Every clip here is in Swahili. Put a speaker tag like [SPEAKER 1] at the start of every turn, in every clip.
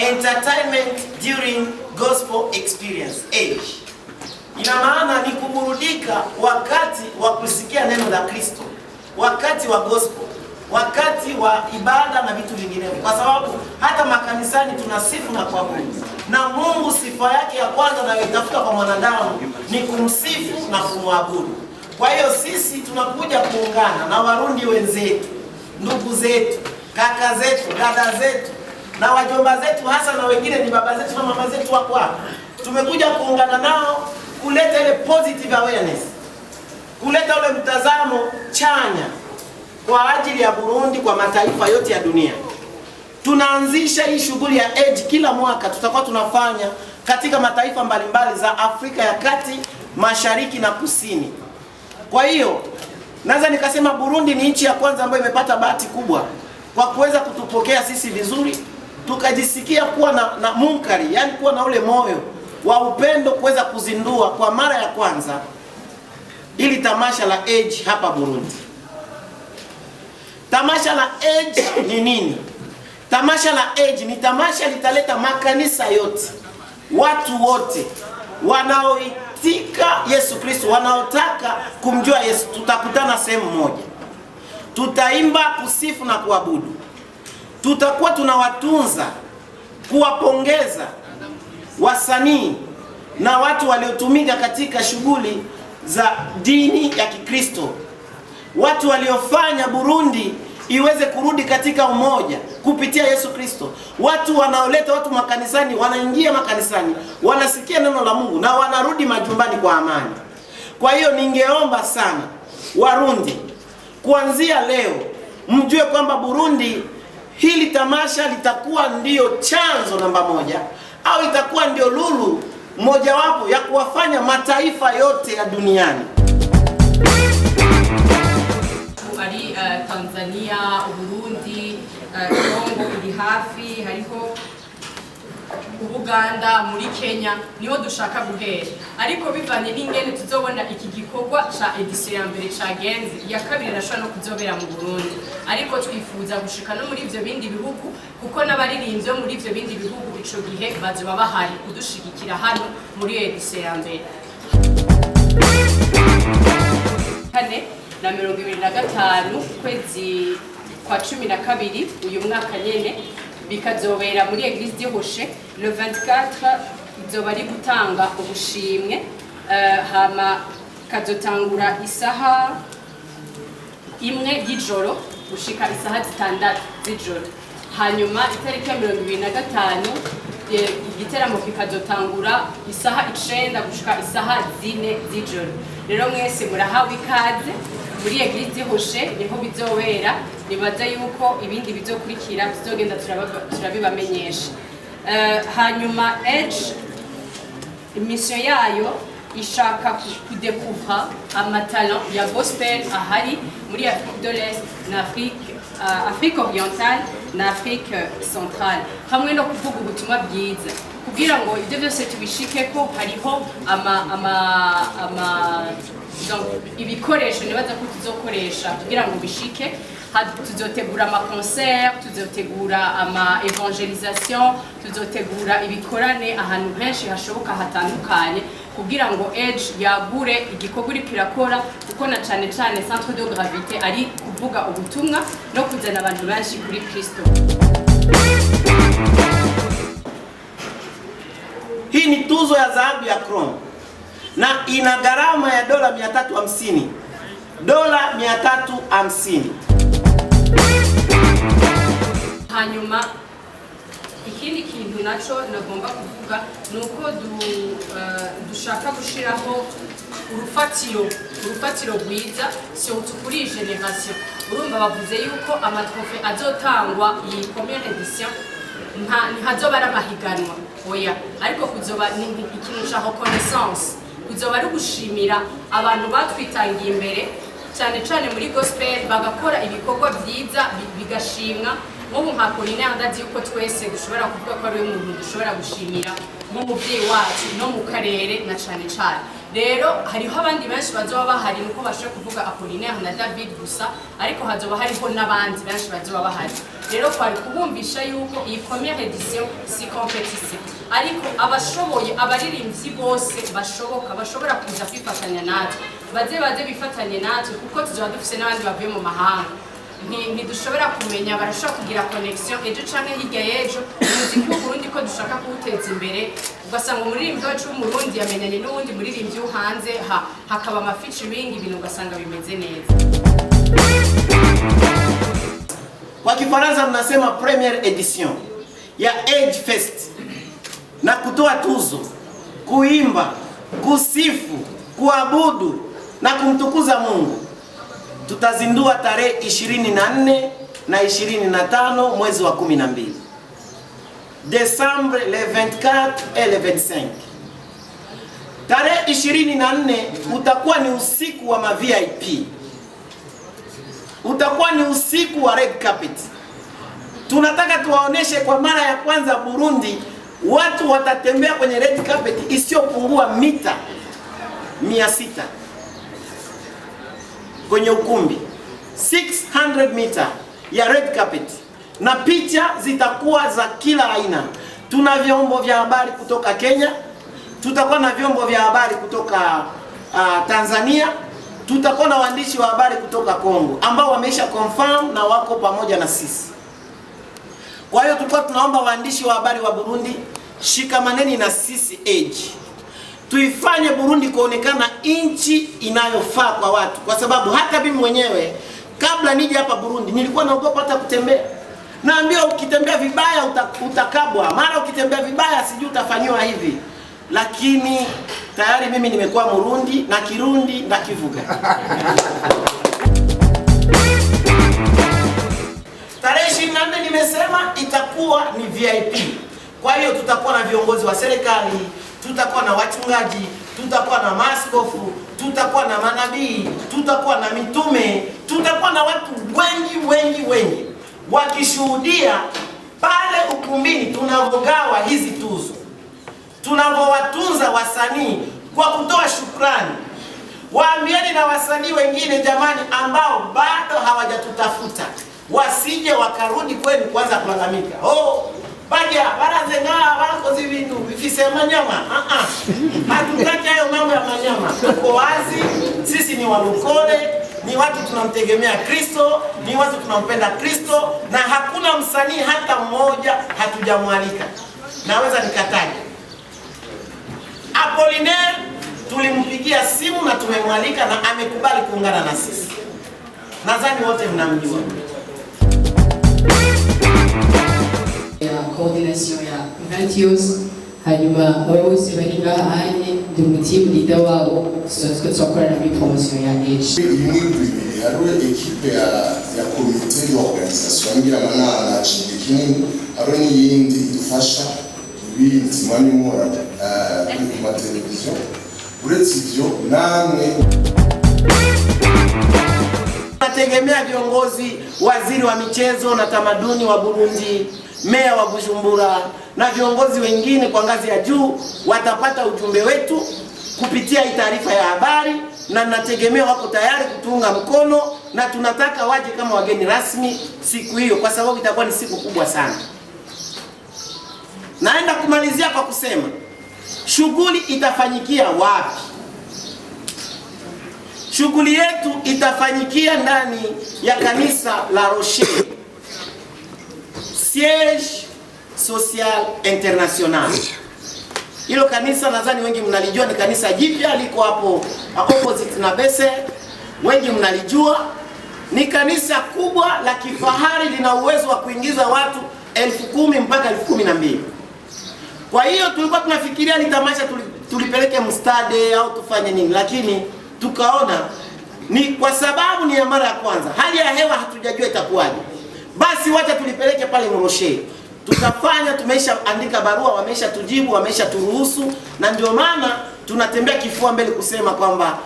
[SPEAKER 1] entertainment during gospel experience age. Ina maana ni kuburudika wakati wa kusikia neno la Kristo, wakati wa gospel, wakati wa ibada na vitu vinginevyo, kwa sababu hata makanisani tunasifu na kuabudu, na Mungu sifa yake ya kwanza anayotafuta kwa mwanadamu ni kumsifu na kumwabudu. Kwa hiyo sisi tunakuja kuungana na Warundi wenzetu, ndugu zetu, kaka zetu, dada zetu na wajomba zetu, hasa na wengine ni baba zetu na mama zetu wako hapa. Tumekuja kuungana nao kuleta ile positive awareness, kuleta ule mtazamo chanya kwa ajili ya Burundi, kwa mataifa yote ya dunia. Tunaanzisha hii shughuli ya Age kila mwaka, tutakuwa tunafanya katika mataifa mbalimbali za Afrika ya Kati, Mashariki na Kusini. Kwa hiyo naweza nikasema Burundi ni nchi ya kwanza ambayo imepata bahati kubwa kwa kuweza kutupokea sisi vizuri, tukajisikia kuwa na munkari, yani kuwa na ule moyo wa upendo, kuweza kuzindua kwa mara ya kwanza ili tamasha la Age hapa Burundi. Tamasha la Age ni nini? Tamasha la Age ni tamasha litaleta makanisa yote, watu wote wanaoitika Yesu Kristo, wanaotaka kumjua Yesu. Tutakutana sehemu moja, tutaimba, kusifu na kuabudu. Tutakuwa tunawatunza, kuwapongeza wasanii na watu waliotumika katika shughuli za dini ya Kikristo, watu waliofanya Burundi iweze kurudi katika umoja kupitia Yesu Kristo, watu wanaoleta watu makanisani, wanaingia makanisani, wanasikia neno la Mungu na wanarudi majumbani kwa amani. Kwa hiyo ningeomba sana Warundi, kuanzia leo mjue kwamba Burundi hili tamasha litakuwa ndio chanzo namba moja, au itakuwa ndio lulu mojawapo ya kuwafanya mataifa yote ya duniani.
[SPEAKER 2] Ari Tanzania, Burundi, Kongo iri hafi, hariho Uganda, muri Kenya, niho dushaka guhera. Ariko bivanye n'ingene tuzobona iki gikorwa ca edition ya mbere cagenze, ya kabiri nashobora no kuzobera mu Burundi. Ariko twifuza gushika no muri ivyo bindi bihugu, kuko n'abaririmbyi bo muri ivyo bindi bihugu ico gihe bazoba bahari kudushigikira hano muri edition ya mbere. Kane na 2025 kwezi kwa 12 uyu mwaka nyene bikazobera muri Eglise du Rocher. Le 24 izoba ari gutanga ubushimwe, hama kazotangura isaha imwe y'ijoro gushika isaha 6 z'ijoro. Hanyuma itariki ya 2025 igiteramo kikazotangura isaha 9 gushika isaha 4 z'ijoro. Rero mwese murahawe ikaze muri Eglise du Rocher, niho bizobera. Nibaza yuko ibindi bizokurikira tuzogenda turabibamenyesha. Hanyuma Age mission yayo ishaka kudekuvra amatalent ya gospel ahari muri Afrique de l'Est na Afrique orientale na Afrique centrale, hamwe no kuvuga ubutumwa bwiza kugira ngo ibyo byose tubishike ko hariho ibikoresho nibaza ko tuzokoresha kugira ngo bishike. Tuzotegura ama concert, tuzotegura ama evangelisation, tuzotegura ibikorane ahantu henshi hashoboka hatandukanye kugira ngo Age yagure igikorwa kirakora, kuko na cyane centre de gravité ari kuvuga ubutumwa no kuzana abantu benshi kuri Kristo.
[SPEAKER 1] Hii ni tuzo ya dhahabu ya Chrome na ina gharama ya dola 350. Dola 350.
[SPEAKER 2] Hanyuma ikindi kintu naco nagomba kuvuga nuko dushaka gushiraho urufatiro rwiza surtout kuri generation. Urumva bavuze yuko amatrofe azotangwa iyi première edition ntihazoba ari amahiganwa oya, ariko kuzoba ni ikintu ca reconnaissance, kuzoba ari gushimira abantu batwitangiye imbere cyane muri gospel bagakora ibikorwa byiza bigashimwa. Nk'ubu nka Pauline ndazi yuko twese dushobora kuvuga ko ari umuntu dushobora gushimira nk'umubyeyi wacu no mu karere na cyane. rero hariho abandi benshi bazoba bahari nuko bashaka kuvuga Apollinaire na David gusa ariko hazoba hariho n'abandi benshi bazoba bahari rero kwari kubumvisha yuko iyi première edition si compétition ariko abashoboye abaririmbyi bose bashobora kuza kwifatanya natwe baze bifatanye natwe kuko tuzoba dufise n'abandi bavuye mu mahanga ntidushobora kumenya barashobora kugira connection ejo canke hirya y'ejo umuziki w'Uburundi ko dushaka kuwuteza imbere ugasanga umuririmbyi wacu w'umurundi yamenyanye n'uwundi muririmbyi wo hanze hakaba amafeaturing ibintu ugasanga bimeze neza.
[SPEAKER 1] Kwa Kifaransa tunasema première edition ya Age Fest na kutoa tuzo, kuimba, kusifu, kuabudu na kumtukuza Mungu. Tutazindua tarehe 24 na 25 mwezi wa 12. Décembre le 24 et le 25. Tarehe 24 utakuwa ni usiku wa ma VIP. Utakuwa ni usiku wa red carpet. Tunataka tuwaoneshe kwa mara ya kwanza Burundi watu watatembea kwenye red carpet isiyopungua mita 600 kwenye ukumbi, 600 meter ya red carpet, na picha zitakuwa za kila aina. Tuna vyombo vya habari kutoka Kenya, tutakuwa na vyombo vya habari kutoka Tanzania, tutakuwa na waandishi wa habari kutoka Kongo ambao wameisha confirm na wako pamoja na sisi. Kwa hiyo tulikuwa tunaomba waandishi wa habari wa Burundi, shikamaneni na sisi Age. Tuifanye Burundi kuonekana nchi inayofaa kwa watu, kwa sababu hata mimi mwenyewe kabla nije hapa Burundi nilikuwa naogopa hata kutembea. Naambia ukitembea vibaya utakabwa, mara ukitembea vibaya sijui utafanywa hivi. Lakini tayari mimi nimekuwa Murundi na Kirundi na Kivuga. Tarehe 24 nimesema itakuwa ni VIP. Kwa hiyo tutakuwa na viongozi wa serikali, tutakuwa na wachungaji, tutakuwa na maaskofu, tutakuwa na manabii, tutakuwa na mitume, tutakuwa na watu wengi wakishuhudia pale ukumbini tunavogawa hizi tuzo, tunavowatunza wasanii kwa kutoa shukrani. Waambieni na wasanii wengine jamani, ambao bado hawajatutafuta wasije wakarudi kwenu kwanza kulalamika, baja baraze nga barakoze ibintu bifise amanyama. Hatutaki hayo mambo ya manyama. Tuko wazi, sisi ni walokole, ni watu tunamtegemea Kristo, ni watu tunampenda Kristo, na hakuna msanii hata mmoja hatujamwalika. Naweza nikataja Apollinaire, tulimpigia simu na tumemwalika na amekubali kuungana na sisi. Nadhani wote mnamjua.
[SPEAKER 3] Coordination ya Ventios hanyuma abayobozi bari ngaha anye ndi mu team leader wabo tusanzwe twakorana muri promotion ya Age.
[SPEAKER 4] Imwe hariwe equipe ya comité d'organisation ngira manana kinini hariwe n'iyindi idufasha ibindi mwanyumura ku mateleviziyo. Uretse ivyo namwe
[SPEAKER 1] nategemea viongozi, waziri wa michezo na tamaduni wa Burundi, meya wa Bujumbura na viongozi wengine kwa ngazi ya juu watapata ujumbe wetu kupitia hii taarifa ya habari, na nategemea wako tayari kutuunga mkono, na tunataka waje kama wageni rasmi siku hiyo kwa sababu itakuwa ni siku kubwa sana. Naenda kumalizia kwa kusema shughuli itafanyikia wapi? Shughuli yetu itafanyikia ndani ya kanisa la Rocher, Siège Social International. Hilo kanisa nadhani wengi mnalijua, ni kanisa jipya liko hapo opposite na Bese. Wengi mnalijua, ni kanisa kubwa la kifahari, lina uwezo wa kuingiza watu 10,000 mpaka 12,000. Kwa hiyo tulikuwa tunafikiria ni tamasha tulipeleke mstade au tufanye nini, lakini tukaona ni kwa sababu ni ya mara ya kwanza, hali ya hewa hatujajua itakuwaje, basi wacha tulipeleke pale Rocher. Tutafanya, tumeisha andika barua, wameisha tujibu, wameisha turuhusu, na ndio maana tunatembea kifua mbele kusema kwamba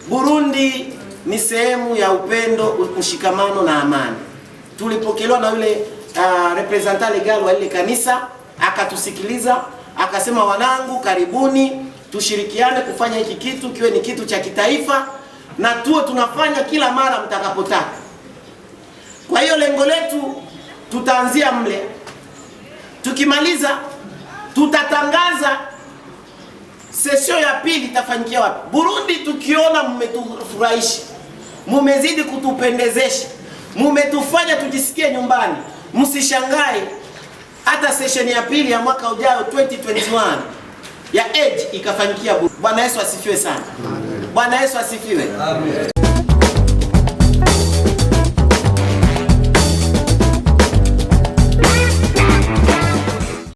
[SPEAKER 1] Burundi ni sehemu ya upendo, mshikamano na amani. Tulipokelewa na yule representant legal wa ile kanisa, akatusikiliza, akasema wanangu karibuni, tushirikiane kufanya hiki kitu kiwe ni kitu cha kitaifa, na tuwe tunafanya kila mara mtakapotaka. Kwa hiyo lengo letu tutaanzia mle. Tukimaliza tutatangaza session ya pili itafanyikia wapi. Burundi tukiona mmetufurahisha, mumezidi kutupendezesha, mumetufanya tujisikie nyumbani, msishangae hata session ya pili ya mwaka ujao 2021 ya Age ikafanyikia Burundi. Bwana Yesu asifiwe sana. Bwana Yesu asifiwe. Amen.